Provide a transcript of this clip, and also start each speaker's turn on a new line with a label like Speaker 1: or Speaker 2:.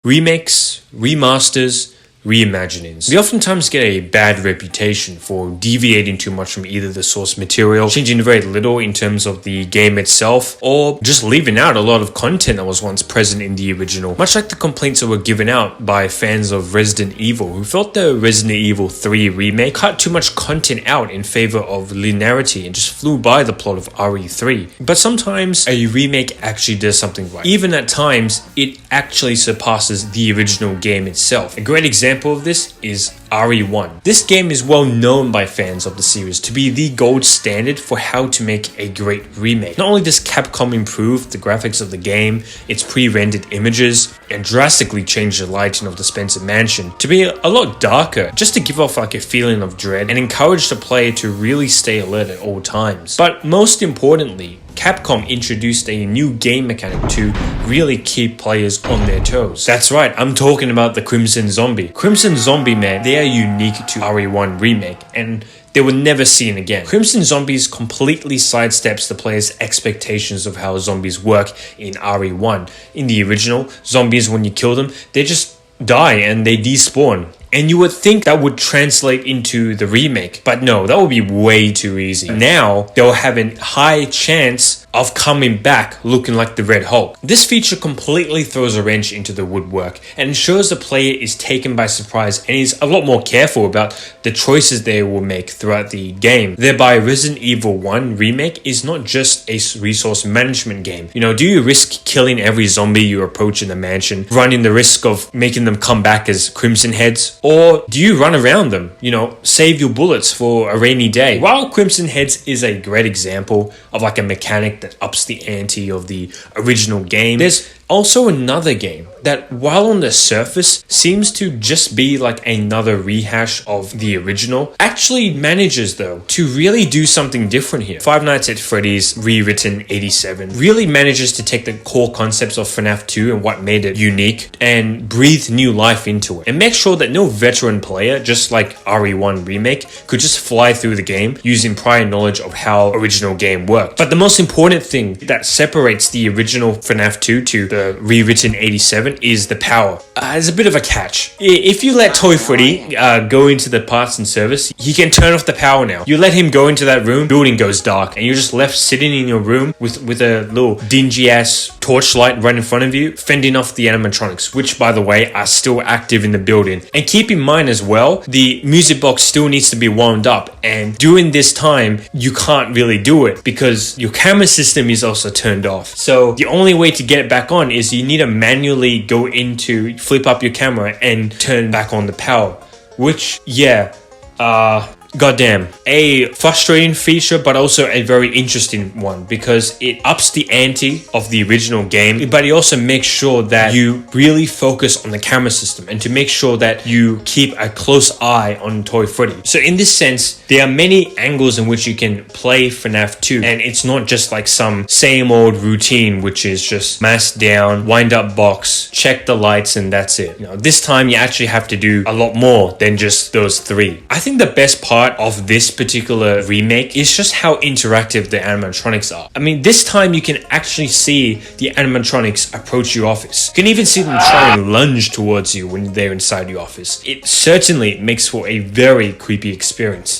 Speaker 1: Remakes, remasters, reimaginings. They oftentimes get a bad reputation for deviating too much from either the source material, changing very little in terms of the game itself, or just leaving out a lot of content that was once present in the original. Much like the complaints that were given out by fans of Resident Evil, who felt the Resident Evil 3 remake cut too much content out in favor of linearity and just flew by the plot of RE3. But sometimes a remake actually does something right. Even at times, it actually surpasses the original game itself. A great example of this is RE1. This game is well known by fans of the series to be the gold standard for how to make a great remake. Not only does Capcom improve the graphics of the game, its pre-rendered images, and drastically change the lighting of the Spencer Mansion to be a lot darker, just to give off like a feeling of dread and encourage the player to really stay alert at all times. But most importantly, Capcom introduced a new game mechanic to really keep players on their toes. That's right, I'm talking about the Crimson Zombie. Crimson Zombie, man, they are unique to RE1 Remake, and they were never seen again. Crimson Zombies completely sidesteps the player's expectations of how zombies work in RE1. In the original, zombies, when you kill them, they just die and they despawn. And you would think that would translate into the remake, but no, that would be way too easy. Now, they'll have a high chance of coming back looking like the Red Hulk. This feature completely throws a wrench into the woodwork and ensures the player is taken by surprise and is a lot more careful about the choices they will make throughout the game. Thereby, Resident Evil 1 Remake is not just a resource management game. You know, do you risk killing every zombie you approach in the mansion, running the risk of making them come back as Crimson Heads? Or do you run around them, you know, save your bullets for a rainy day? While Crimson Heads is a great example of like a mechanic that ups the ante of the original game, there's also another game that, while on the surface seems to just be like another rehash of the original, actually manages though to really do something different here. Five Nights at Freddy's Rewritten 87 really manages to take the core concepts of Fnaf 2 and what made it unique and breathe new life into it, and make sure that no veteran player, just like RE1 Remake, could just fly through the game using prior knowledge of how original game worked. But the most important thing that separates the original Fnaf 2 to the Rewritten 87 is the power. There's a bit of a catch. If you let Toy Freddy go into the parts and service, he can turn off the power now. You let him go into that room, building goes dark, and you're just left sitting in your room with a little dingy ass torchlight right in front of you, fending off the animatronics, which by the way are still active in the building. And keep in mind as well, the music box still needs to be wound up, and during this time you can't really do it because your camera system is also turned off. So the only way to get it back on is you need to manually go into flip up your camera and turn back on the power, which goddamn, a frustrating feature, but also a very interesting one because it ups the ante of the original game, but it also makes sure that you really focus on the camera system and to make sure that you keep a close eye on Toy Freddy. So in this sense, there are many angles in which you can play FNAF 2, and it's not just like some same old routine, which is just mask down, wind up box, check the lights, and that's it. You know, this time you actually have to do a lot more than just those three. I think the best part of this particular remake is just how interactive the animatronics are. I mean, this time you can actually see the animatronics approach your office. You can even see them try and lunge towards you when they're inside your office. It certainly makes for a very creepy experience.